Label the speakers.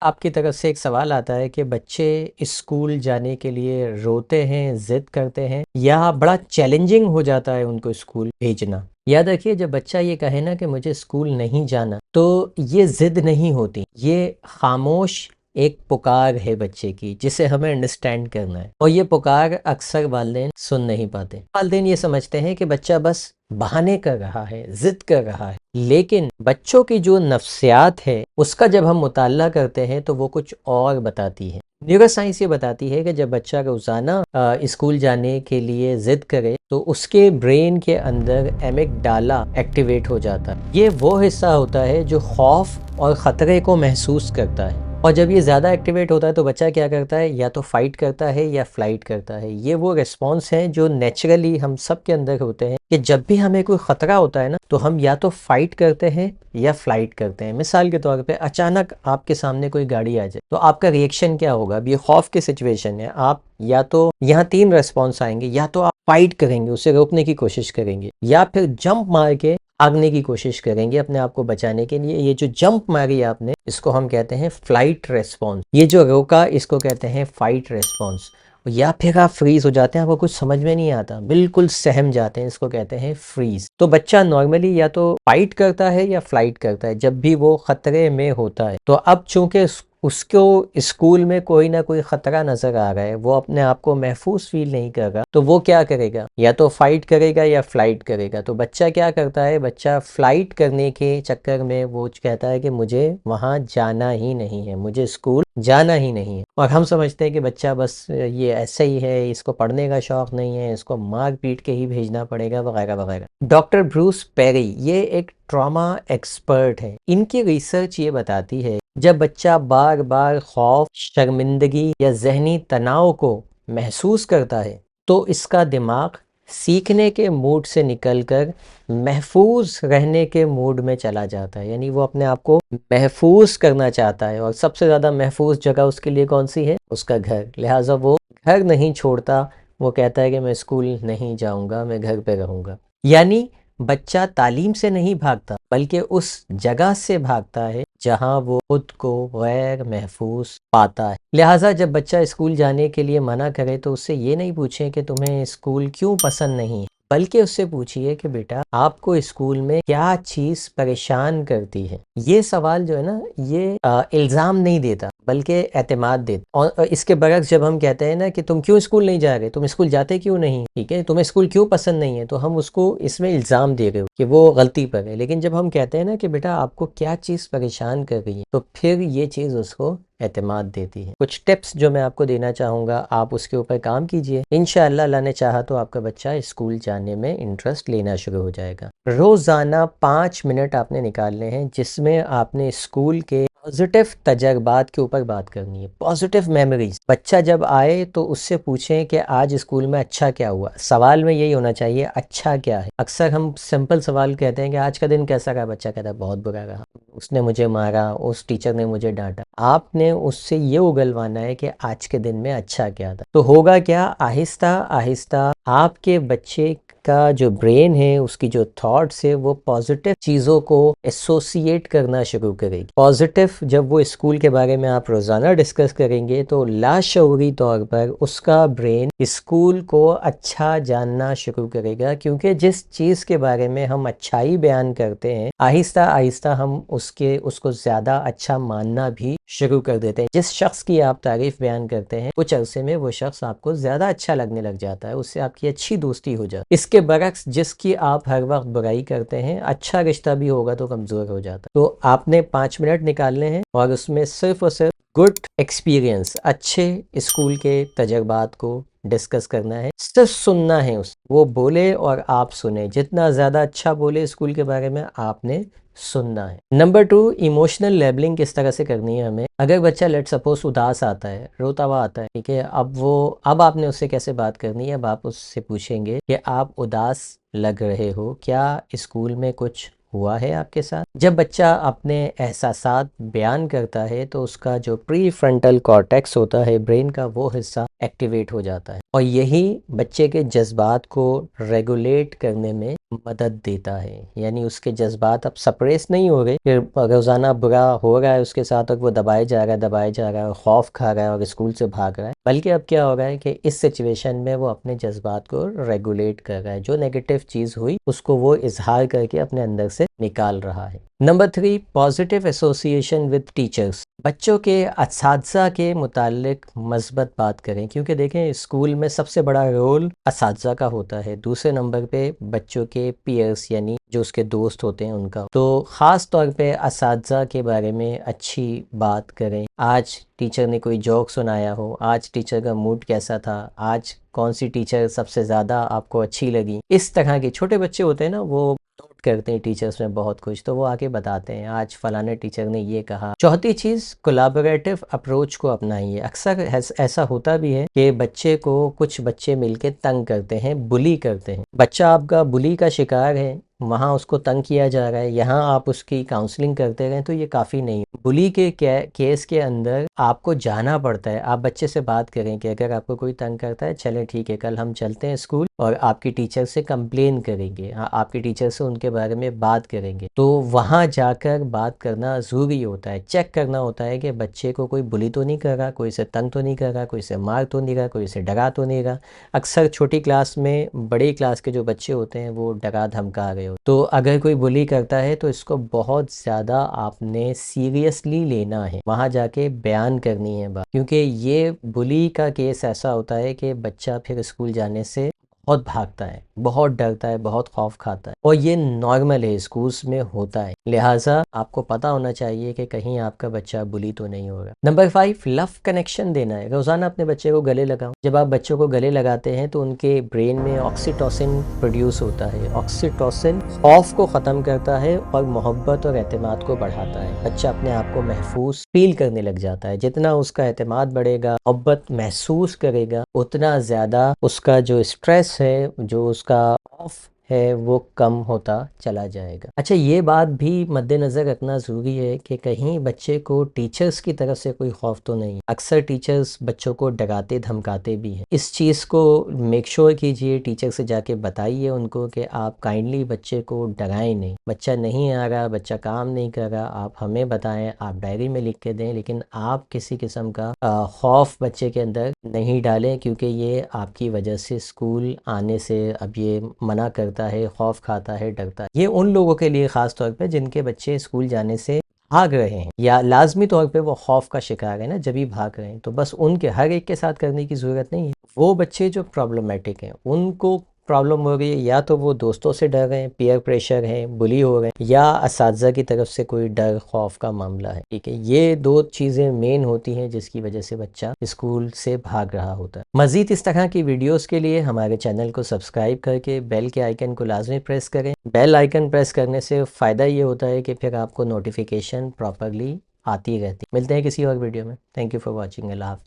Speaker 1: आपकी तरफ से एक सवाल आता है कि बच्चे स्कूल जाने के लिए रोते हैं, ज़िद करते हैं या बड़ा चैलेंजिंग हो जाता है उनको स्कूल भेजना। याद रखिए, जब बच्चा ये कहे ना कि मुझे स्कूल नहीं जाना, तो ये ज़िद नहीं होती, ये खामोश एक पुकार है बच्चे की, जिसे हमें अंडरस्टैंड करना है। और ये पुकार अक्सर वालिदैन सुन नहीं पाते। वालिदैन ये समझते हैं कि बच्चा बस बहाने कर रहा है, जिद कर रहा है। लेकिन बच्चों की जो नफ्सियात है, उसका जब हम मुताला करते हैं तो वो कुछ और बताती है। न्यूरोसाइंस ये बताती है कि जब बच्चा रोज़ाना स्कूल जाने के लिए ज़िद करे तो उसके ब्रेन के अंदर एमिगडाला एक्टिवेट हो जाता है। ये वो हिस्सा होता है जो खौफ और ख़तरे को महसूस करता है। और जब ये ज़्यादा एक्टिवेट होता है तो बच्चा क्या करता है, या तो फाइट करता है या फ्लाइट करता है। ये वो रिस्पॉन्स हैं जो नेचुरली हम सब के अंदर होते हैं कि जब भी हमें कोई ख़तरा होता है ना, तो हम या तो फाइट करते हैं या फ्लाइट करते हैं। मिसाल के तौर पे अचानक आपके सामने कोई गाड़ी आ जाए तो आपका रिएक्शन क्या होगा। अब ये खौफ की सिचुएशन है, आप या तो यहाँ 3 रिस्पॉन्स आएंगे, या तो आप फाइट करेंगे, उसे रोकने की कोशिश करेंगे, या फिर जंप मार के भागने की कोशिश करेंगे अपने आप को बचाने के लिए। ये जो जंप मारी आपने, इसको हम कहते हैं फ्लाइट रेस्पॉन्स। ये जो रोका, इसको कहते हैं फाइट रेस्पॉन्स। या फिर आप फ्रीज हो जाते हैं, आपको कुछ समझ में नहीं आता, बिल्कुल सहम जाते हैं, इसको कहते हैं फ्रीज। तो बच्चा नॉर्मली या तो फाइट करता है या फ्लाइट करता है जब भी वो खतरे में होता है। तो अब चूंकि उसको स्कूल में कोई ना कोई खतरा नजर आ रहा है, वो अपने आप को महफूज फील नहीं कर रहा, तो वो क्या करेगा, या तो फाइट करेगा या फ्लाइट करेगा। तो बच्चा क्या करता है, बच्चा फ्लाइट करने के चक्कर में वो कहता है कि मुझे वहां जाना ही नहीं है, मुझे स्कूल जाना ही नहीं है। और हम समझते हैं कि बच्चा बस ये ऐसा ही है, इसको पढ़ने का शौक नहीं है, इसको मार पीट के ही भेजना पड़ेगा, वगैरह वगैरह। डॉक्टर ब्रूस पेरी ये एक ट्रॉमा एक्सपर्ट है। इनकी रिसर्च ये बताती है, जब बच्चा बार बार खौफ, शर्मिंदगी या जहनी तनाव को महसूस करता है, तो इसका दिमाग सीखने के मूड से निकलकर महफूज रहने के मूड में चला जाता है। यानी वो अपने आप को महफूज करना चाहता है, और सबसे ज़्यादा महफूज जगह उसके लिए कौन सी है, उसका घर। लिहाजा वो घर नहीं छोड़ता, वो कहता है कि मैं स्कूल नहीं जाऊंगा, मैं घर पे रहूंगा। यानी बच्चा तालीम से नहीं भागता, बल्कि उस जगह से भागता है जहां वो खुद को गैर महफूज पाता है। लिहाजा जब बच्चा स्कूल जाने के लिए मना करे तो उससे ये नहीं पूछें कि तुम्हें स्कूल क्यों पसंद नहीं है, बल्कि उससे पूछिए कि बेटा आपको स्कूल में क्या चीज़ परेशान करती है। ये सवाल जो है ना, ये इल्ज़ाम नहीं देता बल्कि एतमाद देता। और इसके बरक्स जब हम कहते हैं ना कि तुम क्यों स्कूल नहीं जा रहे, तुम स्कूल जाते क्यों नहीं, ठीक है, तुम्हें स्कूल क्यों पसंद नहीं है, तो हम उसको इसमें इल्ज़ाम दे रहे हो कि वो गलती पर है। लेकिन जब हम कहते हैं ना कि बेटा आपको क्या चीज़ परेशान कर रही है, तो फिर ये चीज़ उसको एतमाद देती है। कुछ टिप्स जो मैं आपको देना चाहूँगा, आप उसके ऊपर काम कीजिए। इंशाअल्लाह अल्लाह ने चाहा तो आपका बच्चा स्कूल जाने में इंटरेस्ट लेना शुरू हो जाएगा। रोज़ाना 5 मिनट आपने निकालने हैं जिसमें आपने स्कूल के पॉजिटिव तजर्बात के ऊपर बात करनी है, पॉजिटिव मेमोरीज। बच्चा जब आए तो उससे पूछें कि आज स्कूल में अच्छा क्या हुआ। सवाल में यही होना चाहिए, अच्छा क्या है। अक्सर हम सिंपल सवाल कहते हैं कि आज का दिन कैसा रहा, बच्चा कहता है बहुत बुरा रहा, उसने मुझे मारा, उस टीचर ने मुझे डांटा। आपने उससे ये उगलवाना है कि आज के दिन में अच्छा क्या था। तो होगा क्या, आहिस्ता आहिस्ता आपके बच्चे का जो ब्रेन है, उसकी जो थॉट्स है, वो पॉजिटिव चीज़ों को एसोसिएट करना शुरू करेगी। पॉजिटिव जब वो स्कूल के बारे में आप रोज़ाना डिस्कस करेंगे तो लाशऊरी तौर पर उसका ब्रेन स्कूल को अच्छा जानना शुरू करेगा। क्योंकि जिस चीज़ के बारे में हम अच्छाई बयान करते हैं, आहिस्ता आहिस्ता हम उसको ज़्यादा अच्छा मानना भी शुरू कर देते हैं। जिस शख्स की आप तारीफ बयान करते हैं, कुछ अरसे में वो शख्स आपको ज़्यादा अच्छा लगने लग जाता है, उससे आपकी अच्छी दोस्ती हो जाती है। इसके बरक्स जिसकी आप हर वक्त बुराई करते हैं, अच्छा रिश्ता भी होगा तो कमज़ोर हो जाता है। तो आपने 5 मिनट निकालने हैं और उसमें सिर्फ और सिर्फ गुड एक्सपीरियंस, अच्छे स्कूल के तजर्बात को डिस्कस करना है। सिर्फ सुनना है उस, वो बोले और आप सुने। जितना ज़्यादा अच्छा बोले स्कूल के बारे में, आपने सुनना है। नंबर 2, इमोशनल लेबलिंग किस तरह से करनी है हमें। अगर बच्चा लेट सपोज उदास आता है, रोता हुआ आता है, ठीक है, अब आपने उससे कैसे बात करनी है। अब आप उससे पूछेंगे कि आप उदास लग रहे हो, क्या स्कूल में कुछ हुआ है आपके साथ। जब बच्चा अपने एहसासात बयान करता है तो उसका जो प्री फ्रंटल कॉर्टेक्स होता है ब्रेन का, वो हिस्सा एक्टिवेट हो जाता है, और यही बच्चे के जज्बात को रेगुलेट करने में मदद देता है, यानी उसके जज्बात अब सप्रेस नहीं हो रहे, फिर रोज़ाना बुरा हो रहा है उसके साथ और वो दबाए जा रहा है, दबाए जा रहा है, और खौफ खा रहा है और स्कूल से भाग रहा है, बल्कि अब क्या हो रहा है कि इस सिचुएशन में वो अपने जज्बात को रेगुलेट कर रहा है, जो नेगेटिव चीज़ हुई उसको वो इजहार करके अपने अंदर से निकाल रहा है। Number 3, positive association with teachers. बच्चों के असातिज़ा के मुतालिक मस्बत बात करें, क्योंकि देखें स्कूल में सबसे बड़ा रोल असातिज़ा का होता है, दूसरे नंबर पे बच्चों के पीयर्स यानी जो उसके दोस्त होते हैं उनका। तो ख़ास तौर पे असातिज़ा के बारे में अच्छी बात करें। आज टीचर ने कोई जोक सुनाया हो, आज टीचर का मूड कैसा था, आज कौन सी टीचर सबसे ज़्यादा आपको अच्छी लगी, इस तरह के छोटे बच्चे होते हैं ना, वो नोट करते हैं टीचर्स में बहुत कुछ, तो वो आके बताते हैं आज फलाने टीचर ने ये कहा। चौथी चीज़, कोलैबोरेटिव अप्रोच को अपनाइए। अक्सर ऐसा होता भी है कि बच्चे को कुछ बच्चे मिलके तंग करते हैं, बुली करते हैं। बच्चा आपका बुली का शिकार है, वहाँ उसको तंग किया जा रहा है, यहाँ आप उसकी काउंसलिंग करते रहें तो ये काफ़ी नहीं। बुली के केस के अंदर आपको जाना पड़ता है। आप बच्चे से बात करें कि अगर आपको कोई तंग करता है, चलें ठीक है, कल हम चलते हैं स्कूल और आपकी टीचर से कंप्लेन करेंगे, हाँ आपकी टीचर से उनके बारे में बात करेंगे। तो वहाँ जाकर बात करना ज़रूरी होता है, चेक करना होता है कि बच्चे को कोई बुली तो नहीं कर रहा, कोई इसे तंग तो नहीं कर रहा, कोई इसे मार तो नहीं रहा, कोई इसे डरा तो नहीं रहा। अक्सर छोटी क्लास में बड़ी क्लास के जो बच्चे होते हैं वो डरा धमका रहे हो, तो अगर कोई बुली करता है तो इसको बहुत ज़्यादा आपने सीरियसली लेना है, वहाँ जाके बयान करनी है बात, क्योंकि ये बुली का केस ऐसा होता है कि बच्चा फिर स्कूल जाने से बहुत भागता है, बहुत डरता है, बहुत खौफ खाता है, और ये नॉर्मल है, स्कूल्स में होता है। लिहाजा आपको पता होना चाहिए कि कहीं आपका बच्चा बुली तो नहीं होगा। नंबर 5, लव कनेक्शन देना है। रोज़ाना अपने बच्चे को गले लगाओ। जब आप बच्चों को गले लगाते हैं तो उनके ब्रेन में ऑक्सीटोसिन प्रोड्यूस होता है। ऑक्सीटोसिन खौफ को ख़त्म करता है और मोहब्बत और एतमाद को बढ़ाता है। बच्चा अपने आप को महफूज फील करने लग जाता है। जितना उसका एतमाद बढ़ेगा, मोहब्बत महसूस करेगा, उतना ज़्यादा उसका जो स्ट्रेस है, जो उसका खौफ है, वो कम होता चला जाएगा। अच्छा, ये बात भी मद्देनज़र रखना ज़रूरी है कि कहीं बच्चे को टीचर्स की तरफ से कोई खौफ तो नहीं। अक्सर टीचर्स बच्चों को डराते धमकाते भी हैं। इस चीज़ को मेक श्योर कीजिए, टीचर से जाके बताइए उनको कि आप काइंडली बच्चे को डराएं नहीं। बच्चा नहीं आ रहा, बच्चा काम नहीं कर रहा, आप हमें बताएं, आप डायरी में लिख के दें, लेकिन आप किसी किस्म का खौफ बच्चे के अंदर नहीं डालें, क्योंकि ये आपकी वजह से स्कूल आने से अब ये मना करता है, खौफ खाता है, डरता है। ये उन लोगों के लिए ख़ास तौर पे जिनके बच्चे स्कूल जाने से भाग रहे हैं, या लाजमी तौर पे वो खौफ का शिकार है ना, जब भी भाग रहे हैं, तो बस उनके हर एक के साथ करने की ज़रूरत नहीं है। वो बच्चे जो प्रॉब्लमेटिक हैं, उनको प्रॉब्लम हो रही है, या तो वो दोस्तों से डर रहे हैं, पीयर प्रेशर है, बुली हो रहे हैं, या असातिज़ा की तरफ से कोई डर खौफ का मामला है। ठीक है, ये दो चीज़ें मेन होती हैं जिसकी वजह से बच्चा स्कूल से भाग रहा होता है। मज़ीद इस तरह की वीडियोस के लिए हमारे चैनल को सब्सक्राइब करके बेल के आइकन को लाजमी प्रेस करें। बेल आइकन प्रेस करने से फ़ायदा ये होता है कि फिर आपको नोटिफिकेशन प्रॉपरली आती रहती। मिलते हैं किसी और वीडियो में। Thank you for watching. अल्लाह हाफ़िज़।